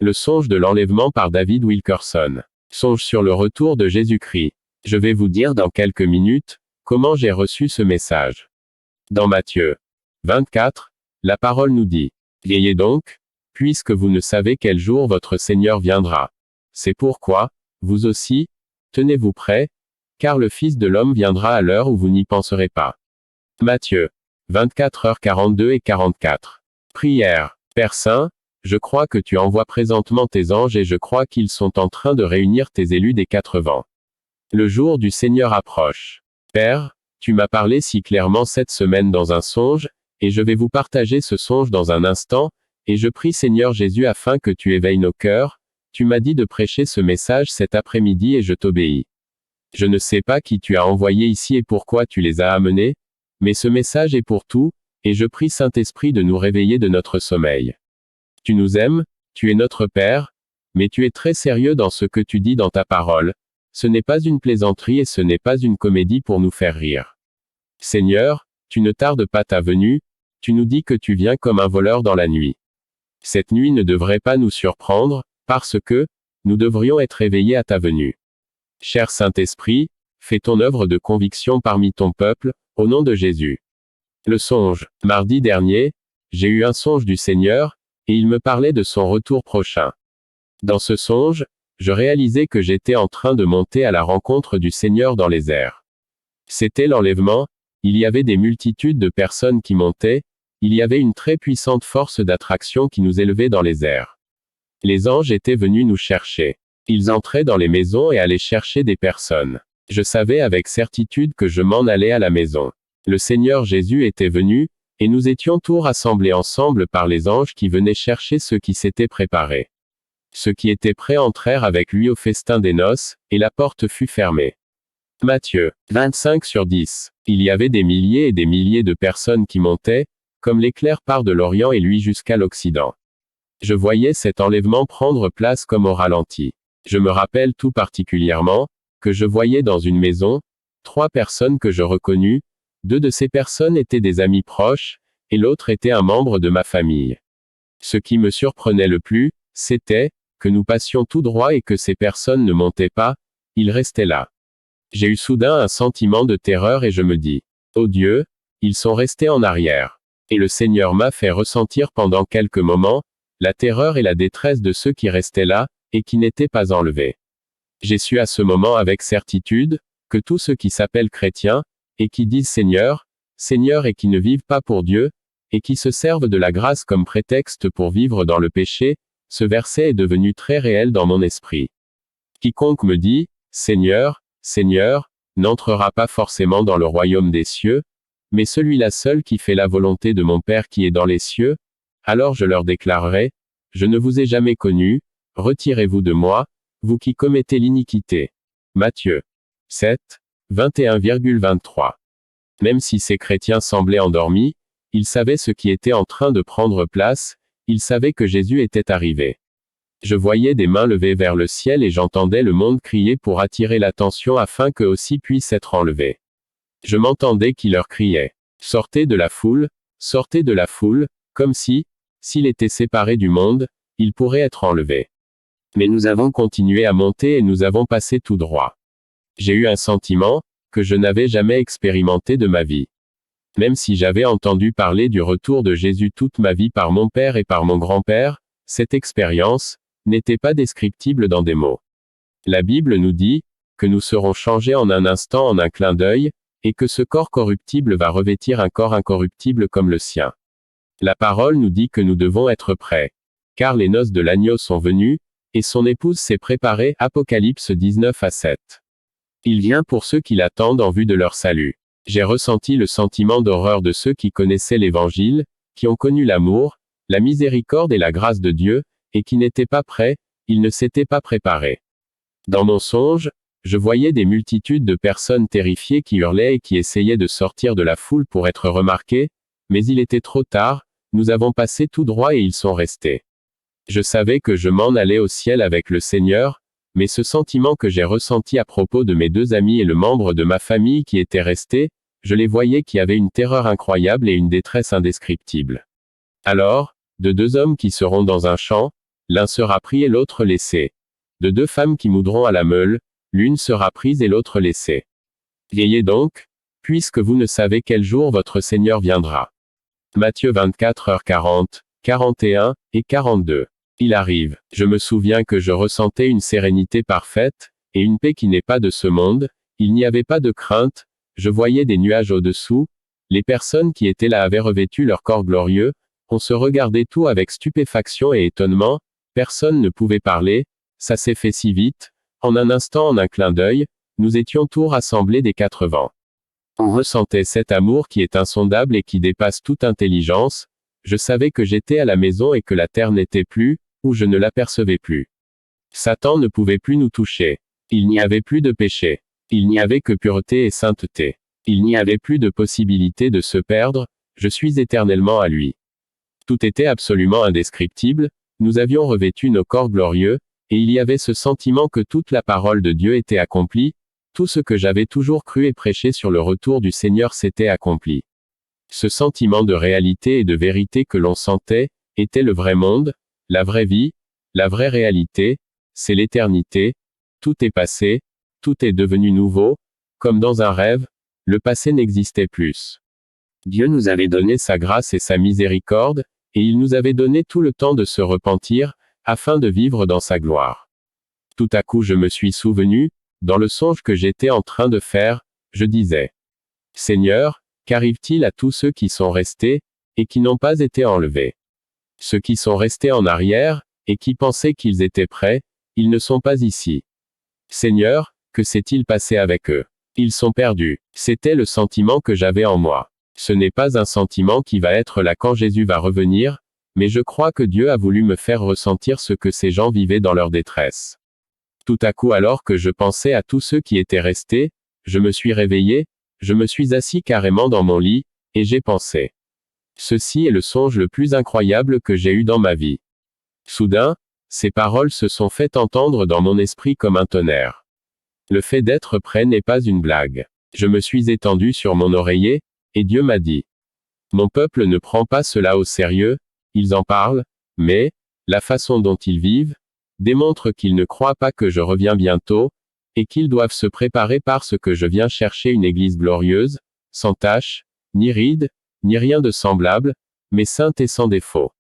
Le songe de l'enlèvement par David Wilkerson. Songe sur le retour de Jésus-Christ. Je vais vous dire dans quelques minutes comment j'ai reçu ce message. Dans Matthieu 24, la parole nous dit: Veillez donc, puisque vous ne savez quel jour votre Seigneur viendra. C'est pourquoi, vous aussi, tenez-vous prêts, car le Fils de l'homme viendra à l'heure où vous n'y penserez pas. Matthieu 24h42 et 44. Prière. Père Saint, je crois que tu envoies présentement tes anges et je crois qu'ils sont en train de réunir tes élus des quatre vents. Le jour du Seigneur approche. Père, tu m'as parlé si clairement cette semaine dans un songe, et je vais vous partager ce songe dans un instant, et je prie Seigneur Jésus afin que tu éveilles nos cœurs. Tu m'as dit de prêcher ce message cet après-midi et je t'obéis. Je ne sais pas qui tu as envoyé ici et pourquoi tu les as amenés, mais ce message est pour tout, et je prie Saint-Esprit de nous réveiller de notre sommeil. Tu nous aimes, tu es notre Père, mais tu es très sérieux dans ce que tu dis dans ta parole. Ce n'est pas une plaisanterie et ce n'est pas une comédie pour nous faire rire. Seigneur, tu ne tardes pas ta venue, tu nous dis que tu viens comme un voleur dans la nuit. Cette nuit ne devrait pas nous surprendre, parce que, nous devrions être éveillés à ta venue. Cher Saint-Esprit, fais ton œuvre de conviction parmi ton peuple, au nom de Jésus. Le songe. Mardi dernier, j'ai eu un songe du Seigneur, et il me parlait de son retour prochain. Dans ce songe, je réalisais que j'étais en train de monter à la rencontre du Seigneur dans les airs. C'était l'enlèvement, il y avait des multitudes de personnes qui montaient, il y avait une très puissante force d'attraction qui nous élevait dans les airs. Les anges étaient venus nous chercher. Ils entraient dans les maisons et allaient chercher des personnes. Je savais avec certitude que je m'en allais à la maison. Le Seigneur Jésus était venu, et nous étions tous rassemblés ensemble par les anges qui venaient chercher ceux qui s'étaient préparés. Ceux qui étaient prêts entrèrent avec lui au festin des noces, et la porte fut fermée. Matthieu 25/10. Il y avait des milliers et des milliers de personnes qui montaient, comme l'éclair part de l'Orient et lui jusqu'à l'Occident. Je voyais cet enlèvement prendre place comme au ralenti. Je me rappelle tout particulièrement, que je voyais dans une maison, 3 personnes que je reconnus, 2 de ces personnes étaient des amis proches, et l'autre était un membre de ma famille. Ce qui me surprenait le plus, c'était, que nous passions tout droit et que ces personnes ne montaient pas, ils restaient là. J'ai eu soudain un sentiment de terreur et je me dis: oh Dieu, ils sont restés en arrière. Et le Seigneur m'a fait ressentir pendant quelques moments, la terreur et la détresse de ceux qui restaient là, et qui n'étaient pas enlevés. J'ai su à ce moment avec certitude, que tous ceux qui s'appellent chrétiens, et qui disent Seigneur, Seigneur et qui ne vivent pas pour Dieu, et qui se servent de la grâce comme prétexte pour vivre dans le péché, ce verset est devenu très réel dans mon esprit. Quiconque me dit, Seigneur, Seigneur, n'entrera pas forcément dans le royaume des cieux, mais celui-là seul qui fait la volonté de mon Père qui est dans les cieux, alors je leur déclarerai, je ne vous ai jamais connu, retirez-vous de moi, vous qui commettez l'iniquité. Matthieu 7, 21,23. Même si ces chrétiens semblaient endormis, ils savaient ce qui était en train de prendre place, ils savaient que Jésus était arrivé. Je voyais des mains levées vers le ciel et j'entendais le monde crier pour attirer l'attention afin qu'eux aussi puissent être enlevés. Je m'entendais qui leur criait: sortez de la foule, comme si, s'il était séparé du monde, il pourrait être enlevé. Mais nous avons continué à monter et nous avons passé tout droit. J'ai eu un sentiment, que je n'avais jamais expérimenté de ma vie. Même si j'avais entendu parler du retour de Jésus toute ma vie par mon père et par mon grand-père, cette expérience n'était pas descriptible dans des mots. La Bible nous dit que nous serons changés en un instant, en un clin d'œil, et que ce corps corruptible va revêtir un corps incorruptible comme le sien. La parole nous dit que nous devons être prêts, car les noces de l'agneau sont venues, et son épouse s'est préparée. Apocalypse 19:7. Il vient pour ceux qui l'attendent en vue de leur salut. J'ai ressenti le sentiment d'horreur de ceux qui connaissaient l'Évangile, qui ont connu l'amour, la miséricorde et la grâce de Dieu, et qui n'étaient pas prêts, ils ne s'étaient pas préparés. Dans mon songe, je voyais des multitudes de personnes terrifiées qui hurlaient et qui essayaient de sortir de la foule pour être remarquées, mais il était trop tard, nous avons passé tout droit et ils sont restés. Je savais que je m'en allais au ciel avec le Seigneur, mais ce sentiment que j'ai ressenti à propos de mes 2 amis et le membre de ma famille qui étaient restés, je les voyais qui avaient une terreur incroyable et une détresse indescriptible. Alors, de 2 hommes qui seront dans un champ, L'un sera pris et l'autre laissé. De 2 femmes qui moudront à la meule, l'une sera prise et l'autre laissée. Veillez donc, puisque vous ne savez quel jour votre Seigneur viendra. Matthieu 24h40, 41 et 42. Il arrive, je me souviens que je ressentais une sérénité parfaite, et une paix qui n'est pas de ce monde, il n'y avait pas de crainte, je voyais des nuages au-dessous, les personnes qui étaient là avaient revêtu leur corps glorieux, on se regardait tout avec stupéfaction et étonnement, personne ne pouvait parler, ça s'est fait si vite, en un instant, en un clin d'œil, nous étions tous rassemblés des 4 vents. On ressentait cet amour qui est insondable et qui dépasse toute intelligence, je savais que j'étais à la maison et que la terre n'était plus, ou je ne l'apercevais plus. Satan ne pouvait plus nous toucher. Il n'y avait plus de péché. Il n'y avait que pureté et sainteté. Il n'y avait plus de possibilité de se perdre, je suis éternellement à lui. Tout était absolument indescriptible, nous avions revêtu nos corps glorieux, et il y avait ce sentiment que toute la parole de Dieu était accomplie, tout ce que j'avais toujours cru et prêché sur le retour du Seigneur s'était accompli. Ce sentiment de réalité et de vérité que l'on sentait, était le vrai monde, la vraie vie, la vraie réalité, c'est l'éternité, tout est passé, tout est devenu nouveau, comme dans un rêve, le passé n'existait plus. Dieu nous avait donné sa grâce et sa miséricorde, et il nous avait donné tout le temps de se repentir, afin de vivre dans sa gloire. Tout à coup je me suis souvenu, dans le songe que j'étais en train de faire, je disais, Seigneur, qu'arrive-t-il à tous ceux qui sont restés, et qui n'ont pas été enlevés? Ceux qui sont restés en arrière, et qui pensaient qu'ils étaient prêts, ils ne sont pas ici. Seigneur, que s'est-il passé avec eux? Ils sont perdus. C'était le sentiment que j'avais en moi. Ce n'est pas un sentiment qui va être là quand Jésus va revenir, mais je crois que Dieu a voulu me faire ressentir ce que ces gens vivaient dans leur détresse. Tout à coup, alors que je pensais à tous ceux qui étaient restés, je me suis réveillé, je me suis assis carrément dans mon lit, et j'ai pensé. Ceci est le songe le plus incroyable que j'ai eu dans ma vie. Soudain, ces paroles se sont fait entendre dans mon esprit comme un tonnerre. Le fait d'être prêt n'est pas une blague. Je me suis étendu sur mon oreiller, et Dieu m'a dit. Mon peuple ne prend pas cela au sérieux, ils en parlent, mais, la façon dont ils vivent, démontre qu'ils ne croient pas que je reviens bientôt, et qu'ils doivent se préparer parce que je viens chercher une église glorieuse, sans tache, ni ride, ni rien de semblable, mais sainte et sans défaut.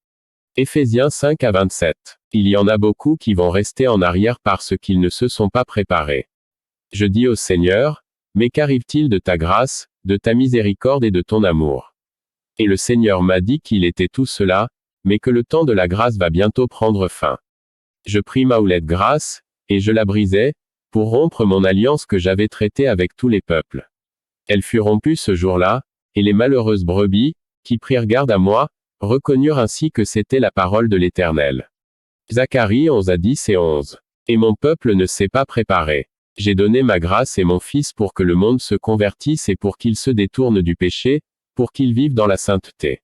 Éphésiens 5 à 27. Il y en a beaucoup qui vont rester en arrière parce qu'ils ne se sont pas préparés. Je dis au Seigneur, mais qu'arrive-t-il de ta grâce, de ta miséricorde et de ton amour? Et le Seigneur m'a dit qu'il était tout cela, mais que le temps de la grâce va bientôt prendre fin. Je pris ma houlette grâce, et je la brisai, pour rompre mon alliance que j'avais traitée avec tous les peuples. Elle fut rompue ce jour-là, et les malheureuses brebis, qui prirent garde à moi, reconnurent ainsi que c'était la parole de l'Éternel. Zacharie 11 à 10 et 11. Et mon peuple ne s'est pas préparé. J'ai donné ma grâce et mon Fils pour que le monde se convertisse et pour qu'il se détourne du péché, pour qu'il vive dans la sainteté.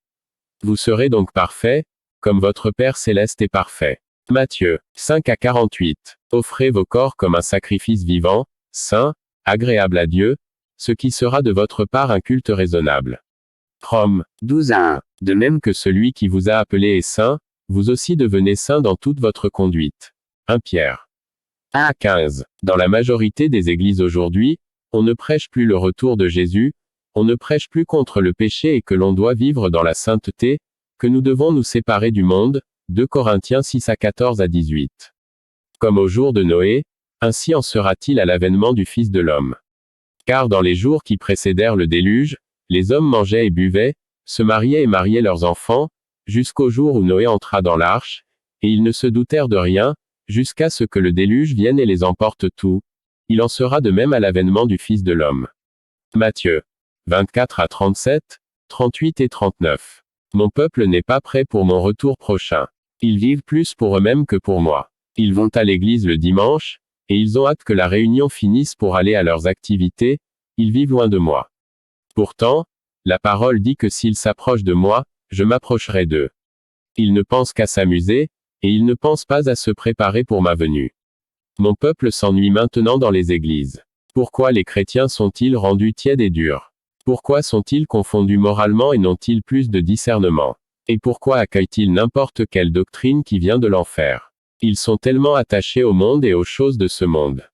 Vous serez donc parfaits, comme votre Père céleste est parfait. Matthieu 5 à 48. Offrez vos corps comme un sacrifice vivant, saint, agréable à Dieu, ce qui sera de votre part un culte raisonnable. Romains 12 à 1. De même que celui qui vous a appelé est saint, vous aussi devenez saint dans toute votre conduite. 1 Pierre 1 à 15. Dans la majorité des églises aujourd'hui, on ne prêche plus le retour de Jésus, on ne prêche plus contre le péché et que l'on doit vivre dans la sainteté, que nous devons nous séparer du monde, 2 Corinthiens 6 à 14 à 18. Comme au jour de Noé, ainsi en sera-t-il à l'avènement du Fils de l'homme. Car dans les jours qui précédèrent le déluge, les hommes mangeaient et buvaient, se mariaient et mariaient leurs enfants, jusqu'au jour où Noé entra dans l'arche, et ils ne se doutèrent de rien, jusqu'à ce que le déluge vienne et les emporte tout. Il en sera de même à l'avènement du Fils de l'homme. Matthieu 24 à 37, 38 et 39. Mon peuple n'est pas prêt pour mon retour prochain. Ils vivent plus pour eux-mêmes que pour moi. Ils vont à l'église le dimanche, et ils ont hâte que la réunion finisse pour aller à leurs activités, ils vivent loin de moi. Pourtant, la parole dit que s'ils s'approchent de moi, je m'approcherai d'eux. Ils ne pensent qu'à s'amuser, et ils ne pensent pas à se préparer pour ma venue. Mon peuple s'ennuie maintenant dans les églises. Pourquoi les chrétiens sont-ils rendus tièdes et durs? Pourquoi sont-ils confondus moralement et n'ont-ils plus de discernement? Et pourquoi accueillent-ils n'importe quelle doctrine qui vient de l'enfer? Ils sont tellement attachés au monde et aux choses de ce monde.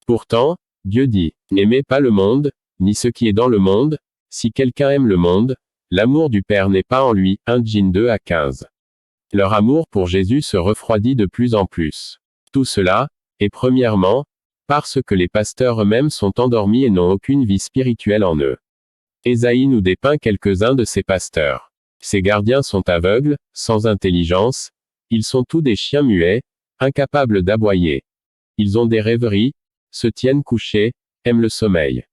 Pourtant, Dieu dit, n'aimez pas le monde, ni ce qui est dans le monde. Si quelqu'un aime le monde, l'amour du Père n'est pas en lui. 1 Jean 2 à 15. Leur amour pour Jésus se refroidit de plus en plus. Tout cela, est premièrement, parce que les pasteurs eux-mêmes sont endormis et n'ont aucune vie spirituelle en eux. Ésaïe nous dépeint quelques-uns de ces pasteurs. Ces gardiens sont aveugles, sans intelligence, ils sont tous des chiens muets, incapables d'aboyer. Ils ont des rêveries, se tiennent couchés, aiment le sommeil.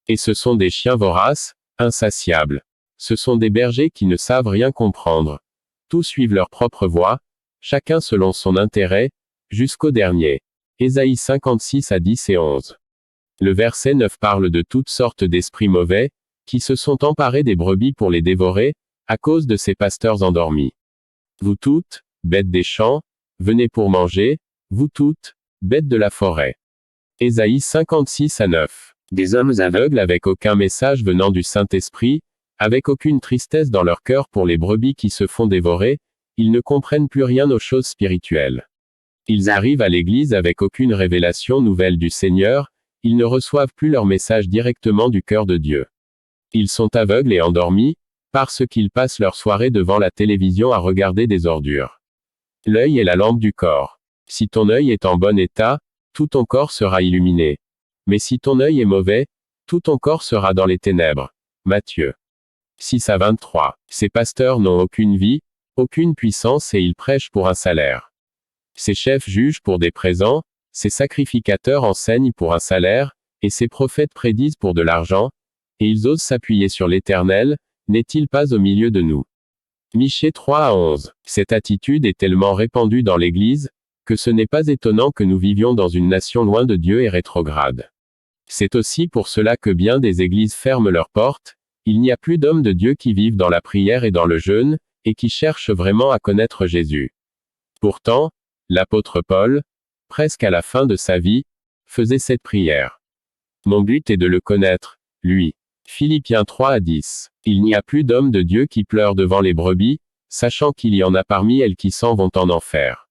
Et ce sont des chiens voraces, insatiables. Ce sont des bergers qui ne savent rien comprendre. Tous suivent leur propre voie, chacun selon son intérêt, jusqu'au dernier. Ésaïe 56 à 10 et 11. Le verset 9 parle de toutes sortes d'esprits mauvais, qui se sont emparés des brebis pour les dévorer, à cause de ces pasteurs endormis. Vous toutes, bêtes des champs, venez pour manger, vous toutes, bêtes de la forêt. Ésaïe 56 à 9. Des hommes aveugles avec aucun message venant du Saint-Esprit, avec aucune tristesse dans leur cœur pour les brebis qui se font dévorer, ils ne comprennent plus rien aux choses spirituelles. Ils arrivent à l'église avec aucune révélation nouvelle du Seigneur, ils ne reçoivent plus leur message directement du cœur de Dieu. Ils sont aveugles et endormis, parce qu'ils passent leur soirée devant la télévision à regarder des ordures. L'œil est la lampe du corps. Si ton œil est en bon état, tout ton corps sera illuminé. Mais si ton œil est mauvais, tout ton corps sera dans les ténèbres. Matthieu 6 à 23. Ces pasteurs n'ont aucune vie, aucune puissance et ils prêchent pour un salaire. Ces chefs jugent pour des présents, ces sacrificateurs enseignent pour un salaire, et ces prophètes prédisent pour de l'argent, et ils osent s'appuyer sur l'Éternel, n'est-il pas au milieu de nous? Michée 3 à 11. Cette attitude est tellement répandue dans l'Église, que ce n'est pas étonnant que nous vivions dans une nation loin de Dieu et rétrograde. C'est aussi pour cela que bien des églises ferment leurs portes, il n'y a plus d'hommes de Dieu qui vivent dans la prière et dans le jeûne, et qui cherchent vraiment à connaître Jésus. Pourtant, l'apôtre Paul, presque à la fin de sa vie, faisait cette prière. Mon but est de le connaître, lui. Philippiens 3 à 10. Il n'y a plus d'hommes de Dieu qui pleurent devant les brebis, sachant qu'il y en a parmi elles qui s'en vont en enfer.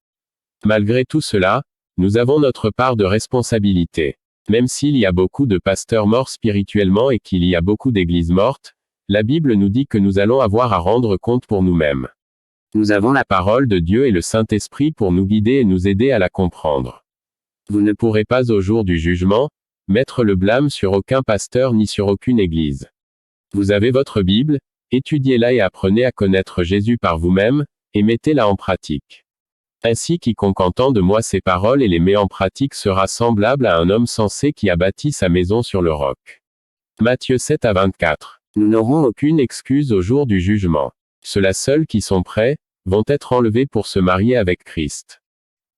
Malgré tout cela, nous avons notre part de responsabilité. Même s'il y a beaucoup de pasteurs morts spirituellement et qu'il y a beaucoup d'églises mortes, la Bible nous dit que nous allons avoir à rendre compte pour nous-mêmes. Nous avons la parole de Dieu et le Saint-Esprit pour nous guider et nous aider à la comprendre. Vous ne pourrez pas au jour du jugement, mettre le blâme sur aucun pasteur ni sur aucune église. Vous avez votre Bible, étudiez-la et apprenez à connaître Jésus par vous-même, et mettez-la en pratique. Ainsi quiconque entend de moi ces paroles et les met en pratique sera semblable à un homme sensé qui a bâti sa maison sur le roc. Matthieu 7 à 24. Nous n'aurons aucune excuse au jour du jugement. Ceux-là seuls qui sont prêts, vont être enlevés pour se marier avec Christ.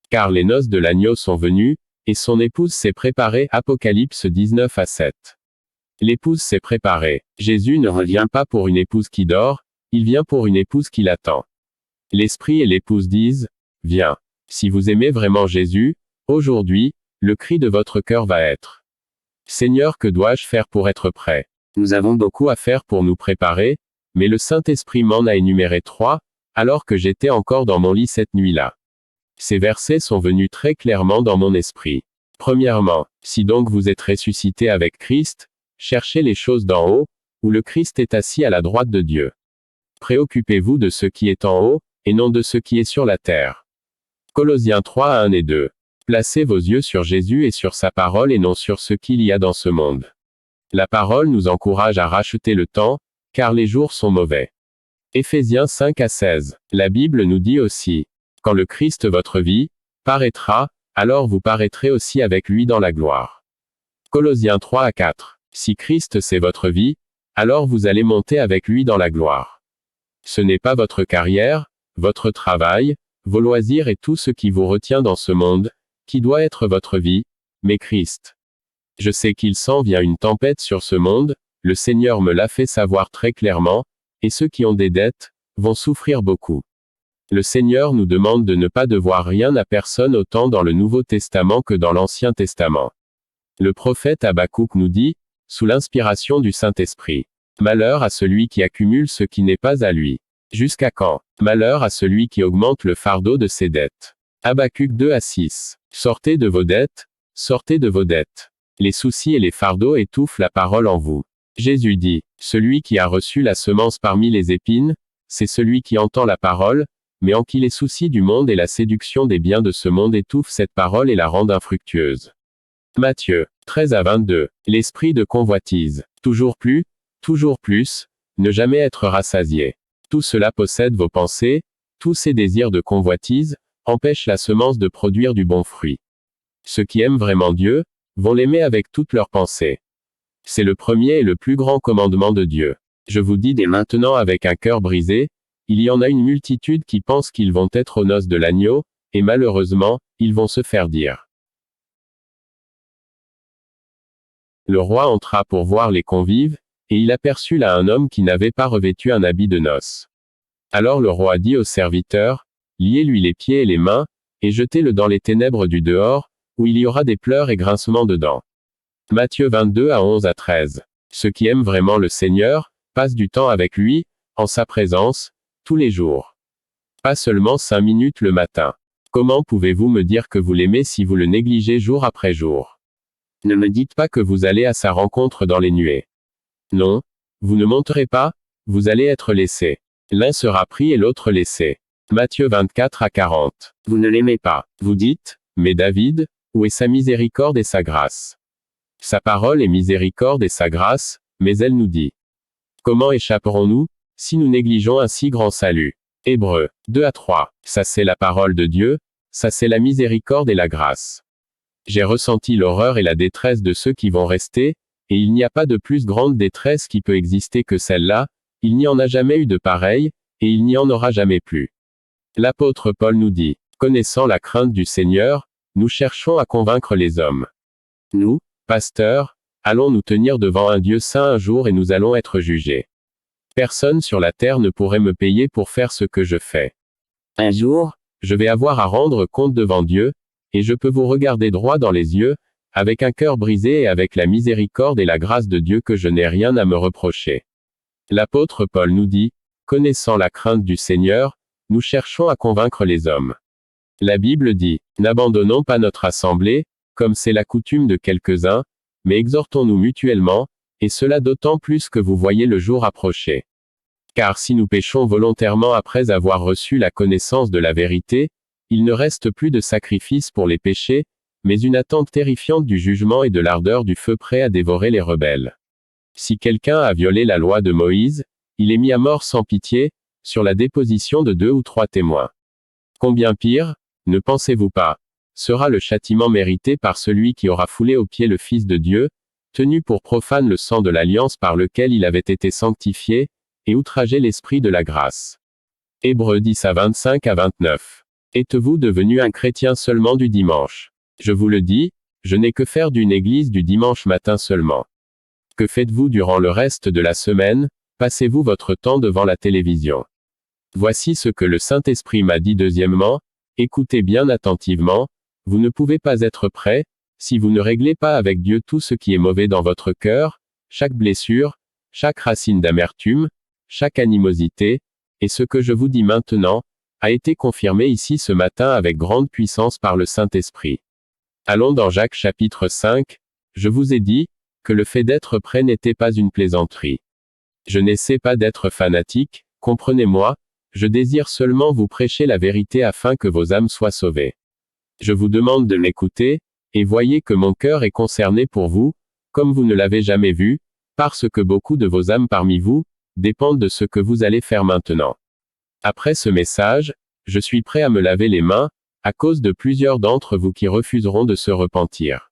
Car les noces de l'agneau sont venues, et son épouse s'est préparée. Apocalypse 19 à 7. L'épouse s'est préparée. Jésus ne revient pas pour une épouse qui dort, il vient pour une épouse qui l'attend. L'Esprit et l'épouse disent, viens. Si vous aimez vraiment Jésus, aujourd'hui, le cri de votre cœur va être, Seigneur, que dois-je faire pour être prêt? Nous avons beaucoup à faire pour nous préparer, mais le Saint-Esprit m'en a énuméré 3, alors que j'étais encore dans mon lit cette nuit-là. Ces versets sont venus très clairement dans mon esprit. Premièrement, si donc vous êtes ressuscité avec Christ, cherchez les choses d'en haut, où le Christ est assis à la droite de Dieu. Préoccupez-vous de ce qui est en haut, et non de ce qui est sur la terre. Colossiens 3 1 et 2. Placez vos yeux sur Jésus et sur sa parole et non sur ce qu'il y a dans ce monde. La parole nous encourage à racheter le temps, car les jours sont mauvais. Éphésiens 5 à 16. La Bible nous dit aussi, quand le Christ votre vie, paraîtra, alors vous paraîtrez aussi avec lui dans la gloire. Colossiens 3 à 4. Si Christ c'est votre vie, alors vous allez monter avec lui dans la gloire. Ce n'est pas votre carrière, votre travail, vos loisirs et tout ce qui vous retient dans ce monde, qui doit être votre vie, mais Christ. Je sais qu'il s'en vient une tempête sur ce monde, le Seigneur me l'a fait savoir très clairement, et ceux qui ont des dettes, vont souffrir beaucoup. Le Seigneur nous demande de ne pas devoir rien à personne autant dans le Nouveau Testament que dans l'Ancien Testament. Le prophète Habakkuk nous dit, sous l'inspiration du Saint-Esprit, malheur à celui qui accumule ce qui n'est pas à lui. Jusqu'à quand? Malheur à celui qui augmente le fardeau de ses dettes. Habacuc 2-6. Sortez de vos dettes, sortez de vos dettes. Les soucis et les fardeaux étouffent la parole en vous. Jésus dit, celui qui a reçu la semence parmi les épines, c'est celui qui entend la parole, mais en qui les soucis du monde et la séduction des biens de ce monde étouffent cette parole et la rendent infructueuse. Matthieu 13-22. L'esprit de convoitise. Toujours plus, ne jamais être rassasié. Tout cela possède vos pensées, tous ces désirs de convoitise, empêchent la semence de produire du bon fruit. Ceux qui aiment vraiment Dieu, vont l'aimer avec toutes leurs pensées. C'est le premier et le plus grand commandement de Dieu. Je vous dis dès maintenant avec un cœur brisé, il y en a une multitude qui pensent qu'ils vont être aux noces de l'agneau, et malheureusement, ils vont se faire dire. Le roi entra pour voir les convives, et il aperçut là un homme qui n'avait pas revêtu un habit de noces. Alors le roi dit au serviteur, liez-lui les pieds et les mains, et jetez-le dans les ténèbres du dehors, où il y aura des pleurs et grincements de dents. Matthieu 22-11-13. Ceux qui aiment vraiment le Seigneur, passent du temps avec lui, en sa présence, tous les jours. Pas seulement 5 minutes le matin. Comment pouvez-vous me dire que vous l'aimez si vous le négligez jour après jour? Ne me dites pas que vous allez à sa rencontre dans les nuées. Non, vous ne monterez pas, vous allez être laissé. L'un sera pris et l'autre laissé. Matthieu 24-40. Vous ne l'aimez pas. Vous dites, mais David, où est sa miséricorde et sa grâce? Sa parole est miséricorde et sa grâce, mais elle nous dit. Comment échapperons-nous, si nous négligeons un si grand salut? Hébreux 2-3. Ça c'est la parole de Dieu, ça c'est la miséricorde et la grâce. J'ai ressenti l'horreur et la détresse de ceux qui vont rester, et il n'y a pas de plus grande détresse qui peut exister que celle-là, il n'y en a jamais eu de pareille, et il n'y en aura jamais plus. L'apôtre Paul nous dit, connaissant la crainte du Seigneur, nous cherchons à convaincre les hommes. Nous, pasteurs, allons nous tenir devant un Dieu saint un jour et nous allons être jugés. Personne sur la terre ne pourrait me payer pour faire ce que je fais. Un jour, je vais avoir à rendre compte devant Dieu, et je peux vous regarder droit dans les yeux, avec un cœur brisé et avec la miséricorde et la grâce de Dieu que je n'ai rien à me reprocher. L'apôtre Paul nous dit, connaissant la crainte du Seigneur, nous cherchons à convaincre les hommes. La Bible dit, n'abandonnons pas notre assemblée, comme c'est la coutume de quelques-uns, mais exhortons-nous mutuellement, et cela d'autant plus que vous voyez le jour approcher. Car si nous péchons volontairement après avoir reçu la connaissance de la vérité, il ne reste plus de sacrifice pour les péchés, mais une attente terrifiante du jugement et de l'ardeur du feu prêt à dévorer les rebelles. Si quelqu'un a violé la loi de Moïse, il est mis à mort sans pitié, sur la déposition de 2 ou 3 témoins. Combien pire, ne pensez-vous pas, sera le châtiment mérité par celui qui aura foulé aux pieds le Fils de Dieu, tenu pour profane le sang de l'alliance par lequel il avait été sanctifié, et outragé l'esprit de la grâce. Hébreux 10-25-29. Êtes-vous devenu un chrétien seulement du dimanche? Je vous le dis, je n'ai que faire d'une église du dimanche matin seulement. Que faites-vous durant le reste de la semaine? Passez-vous votre temps devant la télévision? Voici ce que le Saint-Esprit m'a dit deuxièmement, écoutez bien attentivement, vous ne pouvez pas être prêt, si vous ne réglez pas avec Dieu tout ce qui est mauvais dans votre cœur, chaque blessure, chaque racine d'amertume, chaque animosité, et ce que je vous dis maintenant, a été confirmé ici ce matin avec grande puissance par le Saint-Esprit. Allons dans Jacques chapitre 5, je vous ai dit, que le fait d'être prêt n'était pas une plaisanterie. Je n'essaie pas d'être fanatique, comprenez-moi, je désire seulement vous prêcher la vérité afin que vos âmes soient sauvées. Je vous demande de m'écouter, et voyez que mon cœur est concerné pour vous, comme vous ne l'avez jamais vu, parce que beaucoup de vos âmes parmi vous, dépendent de ce que vous allez faire maintenant. Après ce message, je suis prêt à me laver les mains, à cause de plusieurs d'entre vous qui refuseront de se repentir.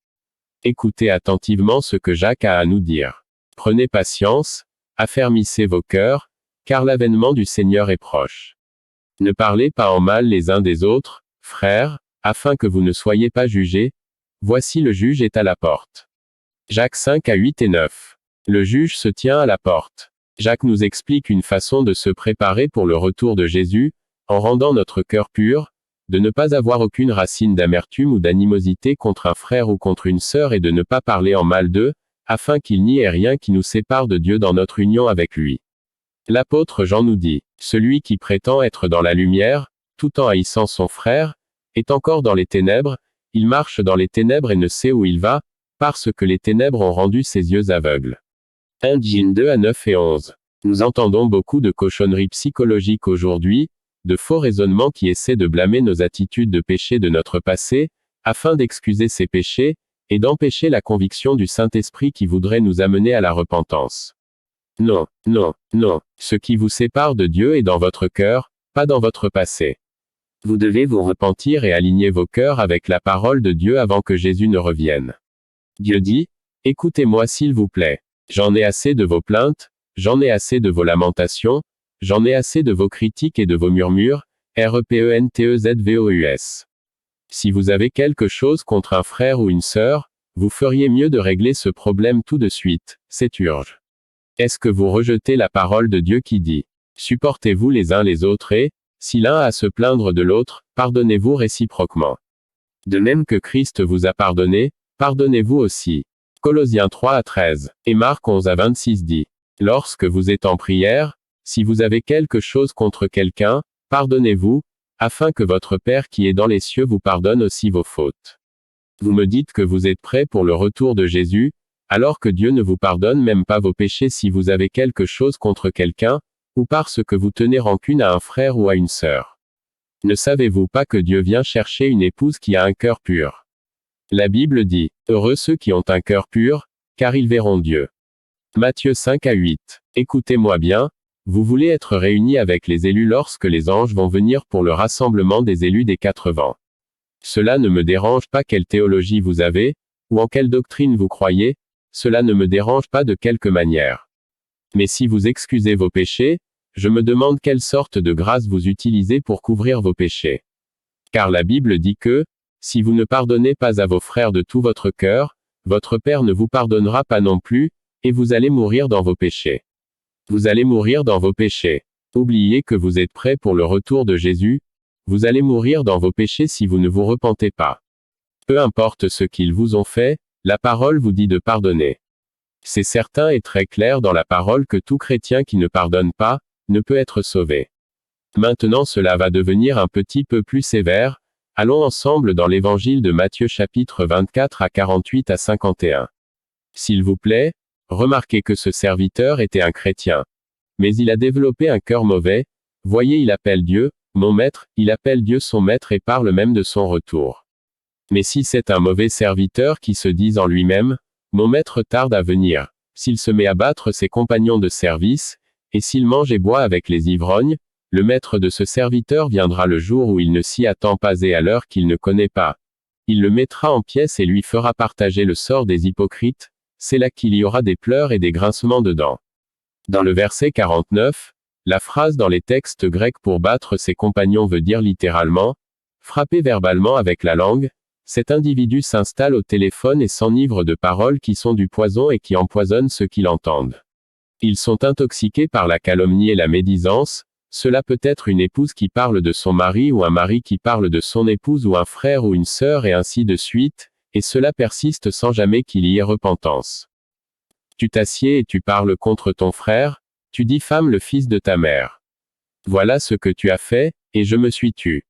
Écoutez attentivement ce que Jacques a à nous dire. Prenez patience, affermissez vos cœurs, car l'avènement du Seigneur est proche. Ne parlez pas en mal les uns des autres, frères, afin que vous ne soyez pas jugés. Voici le juge est à la porte. Jacques 5-8-9. Le juge se tient à la porte. Jacques nous explique une façon de se préparer pour le retour de Jésus, en rendant notre cœur pur, de ne pas avoir aucune racine d'amertume ou d'animosité contre un frère ou contre une sœur et de ne pas parler en mal d'eux, afin qu'il n'y ait rien qui nous sépare de Dieu dans notre union avec lui. L'apôtre Jean nous dit, celui qui prétend être dans la lumière, tout en haïssant son frère, est encore dans les ténèbres, il marche dans les ténèbres et ne sait où il va, parce que les ténèbres ont rendu ses yeux aveugles. 1 Jean 2 à 9 et 11. Nous entendons beaucoup de cochonneries psychologiques aujourd'hui, de faux raisonnements qui essaient de blâmer nos attitudes de péché de notre passé, afin d'excuser ces péchés, et d'empêcher la conviction du Saint-Esprit qui voudrait nous amener à la repentance. Non, non, non, ce qui vous sépare de Dieu est dans votre cœur, pas dans votre passé. Vous devez vous repentir et aligner vos cœurs avec la parole de Dieu avant que Jésus ne revienne. Dieu dit, « Écoutez-moi s'il vous plaît. J'en ai assez de vos plaintes, j'en ai assez de vos lamentations, j'en ai assez de vos critiques et de vos murmures, REPENTEZVOUS. Si vous avez quelque chose contre un frère ou une sœur, vous feriez mieux de régler ce problème tout de suite, c'est urgent. Est-ce que vous rejetez la parole de Dieu qui dit, supportez-vous les uns les autres et, si l'un a à se plaindre de l'autre, pardonnez-vous réciproquement. De même que Christ vous a pardonné, pardonnez-vous aussi. Colossiens 3 à 13, et Marc 11 à 26 dit, lorsque vous êtes en prière, si vous avez quelque chose contre quelqu'un, pardonnez-vous, afin que votre Père qui est dans les cieux vous pardonne aussi vos fautes. Vous me dites que vous êtes prêts pour le retour de Jésus, alors que Dieu ne vous pardonne même pas vos péchés si vous avez quelque chose contre quelqu'un, ou parce que vous tenez rancune à un frère ou à une sœur. Ne savez-vous pas que Dieu vient chercher une épouse qui a un cœur pur? La Bible dit, heureux ceux qui ont un cœur pur, car ils verront Dieu. Matthieu 5 à 8. Écoutez-moi bien, vous voulez être réunis avec les élus lorsque les anges vont venir pour le rassemblement des élus des 4 vents. Cela ne me dérange pas quelle théologie vous avez, ou en quelle doctrine vous croyez, cela ne me dérange pas de quelque manière. Mais si vous excusez vos péchés, je me demande quelle sorte de grâce vous utilisez pour couvrir vos péchés. Car la Bible dit que, si vous ne pardonnez pas à vos frères de tout votre cœur, votre Père ne vous pardonnera pas non plus, et vous allez mourir dans vos péchés. Vous allez mourir dans vos péchés. Oubliez que vous êtes prêts pour le retour de Jésus, vous allez mourir dans vos péchés si vous ne vous repentez pas. Peu importe ce qu'ils vous ont fait, la parole vous dit de pardonner. C'est certain et très clair dans la parole que tout chrétien qui ne pardonne pas, ne peut être sauvé. Maintenant cela va devenir un petit peu plus sévère, allons ensemble dans l'évangile de Matthieu chapitre 24 à 48 à 51. S'il vous plaît, remarquez que ce serviteur était un chrétien. Mais il a développé un cœur mauvais, voyez il appelle Dieu, mon maître, il appelle Dieu son maître et parle même de son retour. Mais si c'est un mauvais serviteur qui se dit en lui-même, mon maître tarde à venir, s'il se met à battre ses compagnons de service, et s'il mange et boit avec les ivrognes, le maître de ce serviteur viendra le jour où il ne s'y attend pas et à l'heure qu'il ne connaît pas. Il le mettra en pièces et lui fera partager le sort des hypocrites, c'est là qu'il y aura des pleurs et des grincements de dents. Dans le verset 49, la phrase dans les textes grecs pour battre ses compagnons veut dire littéralement, frapper verbalement avec la langue. Cet individu s'installe au téléphone et s'enivre de paroles qui sont du poison et qui empoisonnent ceux qui l'entendent. Ils sont intoxiqués par la calomnie et la médisance, cela peut être une épouse qui parle de son mari ou un mari qui parle de son épouse ou un frère ou une sœur et ainsi de suite, et cela persiste sans jamais qu'il y ait repentance. Tu t'assieds et tu parles contre ton frère, tu diffames le fils de ta mère. Voilà ce que tu as fait, et je me suis tu.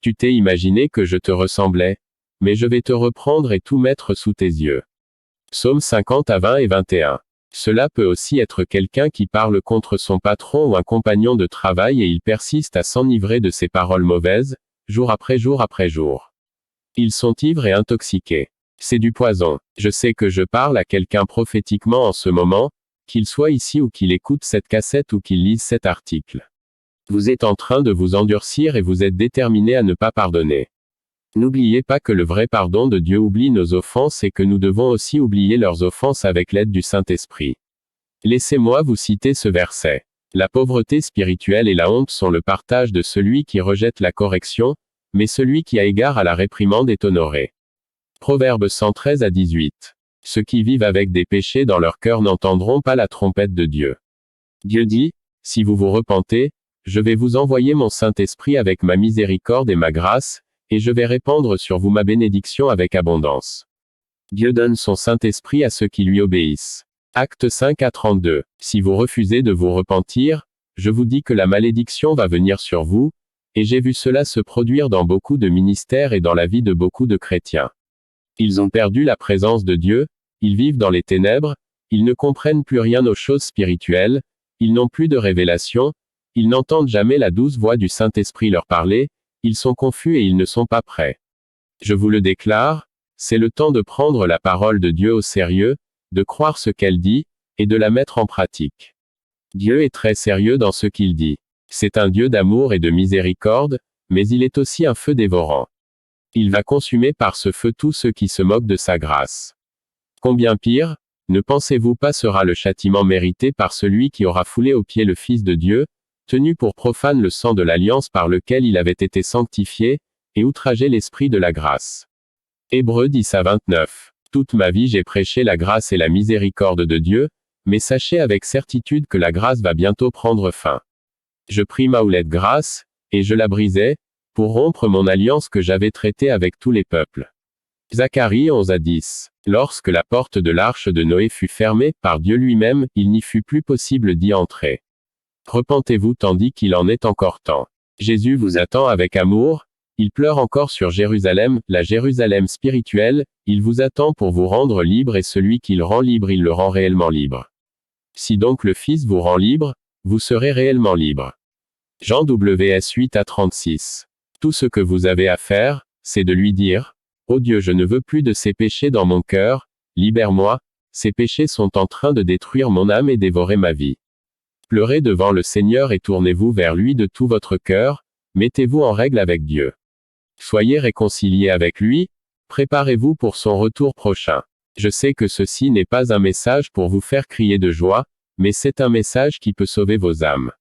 Tu t'es imaginé que je te ressemblais. Mais je vais te reprendre et tout mettre sous tes yeux. Psaume 50 à 20 et 21. Cela peut aussi être quelqu'un qui parle contre son patron ou un compagnon de travail et il persiste à s'enivrer de ses paroles mauvaises, jour après jour après jour. Ils sont ivres et intoxiqués. C'est du poison. Je sais que je parle à quelqu'un prophétiquement en ce moment, qu'il soit ici ou qu'il écoute cette cassette ou qu'il lise cet article. Vous êtes en train de vous endurcir et vous êtes déterminé à ne pas pardonner. N'oubliez pas que le vrai pardon de Dieu oublie nos offenses et que nous devons aussi oublier leurs offenses avec l'aide du Saint-Esprit. Laissez-moi vous citer ce verset. La pauvreté spirituelle et la honte sont le partage de celui qui rejette la correction, mais celui qui a égard à la réprimande est honoré. Proverbe 113 à 18. Ceux qui vivent avec des péchés dans leur cœur n'entendront pas la trompette de Dieu. Dieu dit, si vous vous repentez, je vais vous envoyer mon Saint-Esprit avec ma miséricorde et ma grâce, et je vais répandre sur vous ma bénédiction avec abondance. Dieu donne son Saint-Esprit à ceux qui lui obéissent. Acte 5 à 32. Si vous refusez de vous repentir, je vous dis que la malédiction va venir sur vous, et j'ai vu cela se produire dans beaucoup de ministères et dans la vie de beaucoup de chrétiens. Ils ont perdu la présence de Dieu, ils vivent dans les ténèbres, ils ne comprennent plus rien aux choses spirituelles, ils n'ont plus de révélation, ils n'entendent jamais la douce voix du Saint-Esprit leur parler, ils sont confus et ils ne sont pas prêts. Je vous le déclare, c'est le temps de prendre la parole de Dieu au sérieux, de croire ce qu'elle dit, et de la mettre en pratique. Dieu est très sérieux dans ce qu'il dit. C'est un Dieu d'amour et de miséricorde, mais il est aussi un feu dévorant. Il va consumer par ce feu tous ceux qui se moquent de sa grâce. Combien pire, ne pensez-vous pas sera le châtiment mérité par celui qui aura foulé aux pieds le Fils de Dieu, tenu pour profane le sang de l'alliance par lequel il avait été sanctifié, et outragé l'esprit de la grâce. Hébreux 10 à 29. Toute ma vie j'ai prêché la grâce et la miséricorde de Dieu, mais sachez avec certitude que la grâce va bientôt prendre fin. Je pris ma houlette grâce, et je la brisai, pour rompre mon alliance que j'avais traitée avec tous les peuples. Zacharie 11 à 10. Lorsque la porte de l'arche de Noé fut fermée par Dieu lui-même, il n'y fut plus possible d'y entrer. Repentez-vous tandis qu'il en est encore temps. Jésus vous attend avec amour, il pleure encore sur Jérusalem, la Jérusalem spirituelle, il vous attend pour vous rendre libre et celui qu'il rend libre il le rend réellement libre. Si donc le Fils vous rend libre, vous serez réellement libre. Jean WS 8 à 36. Tout ce que vous avez à faire, c'est de lui dire, « Ô Dieu, je ne veux plus de ces péchés dans mon cœur, libère-moi, ces péchés sont en train de détruire mon âme et dévorer ma vie. » Pleurez devant le Seigneur et tournez-vous vers lui de tout votre cœur, mettez-vous en règle avec Dieu. Soyez réconciliés avec lui, préparez-vous pour son retour prochain. Je sais que ceci n'est pas un message pour vous faire crier de joie, mais c'est un message qui peut sauver vos âmes.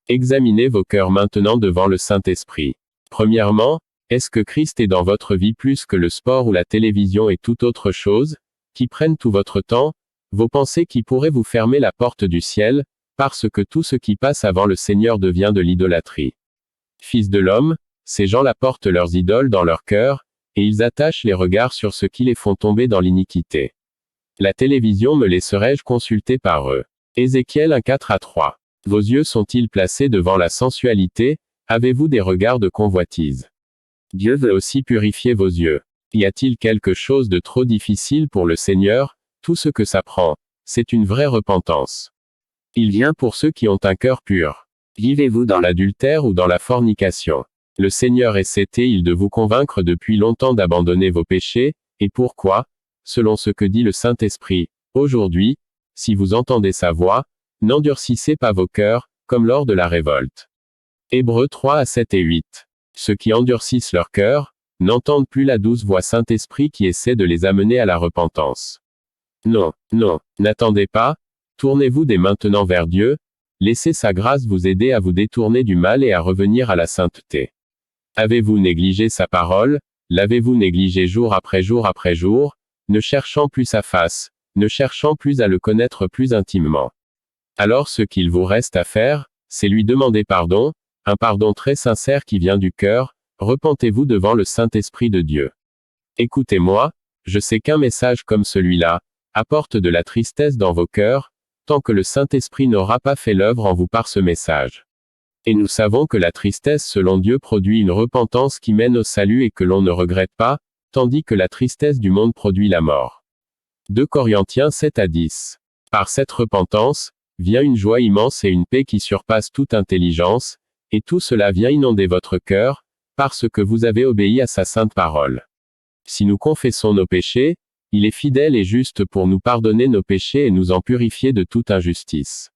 Examinez vos cœurs maintenant devant le Saint-Esprit. Premièrement, est-ce que Christ est dans votre vie plus que le sport ou la télévision et toute autre chose, qui prennent tout votre temps, vos pensées qui pourraient vous fermer la porte du ciel, parce que tout ce qui passe avant le Seigneur devient de l'idolâtrie. Fils de l'homme, ces gens-là portent leurs idoles dans leur cœur, et ils attachent les regards sur ce qui les font tomber dans l'iniquité. La télévision me laisserai-je consulter par eux? Ézéchiel 1 4 à 3. Vos yeux sont-ils placés devant la sensualité? Avez-vous des regards de convoitise? Dieu veut aussi purifier vos yeux. Y a-t-il quelque chose de trop difficile pour le Seigneur? Tout ce que ça prend, c'est une vraie repentance. Il vient pour ceux qui ont un cœur pur. Vivez-vous dans l'adultère ou dans la fornication? Le Seigneur essaie-t-il de vous convaincre depuis longtemps d'abandonner vos péchés, et pourquoi? Selon ce que dit le Saint-Esprit, aujourd'hui, si vous entendez sa voix, n'endurcissez pas vos cœurs, comme lors de la révolte. Hébreux 3 à 7 et 8. Ceux qui endurcissent leur cœur, n'entendent plus la douce voix Saint-Esprit qui essaie de les amener à la repentance. Non, non, n'attendez pas, tournez-vous dès maintenant vers Dieu, laissez sa grâce vous aider à vous détourner du mal et à revenir à la sainteté. Avez-vous négligé sa parole? L'avez-vous négligé jour après jour après jour, ne cherchant plus sa face, ne cherchant plus à le connaître plus intimement? Alors ce qu'il vous reste à faire, c'est lui demander pardon, un pardon très sincère qui vient du cœur, repentez-vous devant le Saint-Esprit de Dieu. Écoutez-moi, je sais qu'un message comme celui-là, apporte de la tristesse dans vos cœurs, tant que le Saint-Esprit n'aura pas fait l'œuvre en vous par ce message. Et nous savons que la tristesse selon Dieu produit une repentance qui mène au salut et que l'on ne regrette pas, tandis que la tristesse du monde produit la mort. 2 Corinthiens 7 à 10. Par cette repentance, vient une joie immense et une paix qui surpasse toute intelligence, et tout cela vient inonder votre cœur, parce que vous avez obéi à sa sainte parole. Si nous confessons nos péchés, il est fidèle et juste pour nous pardonner nos péchés et nous en purifier de toute injustice.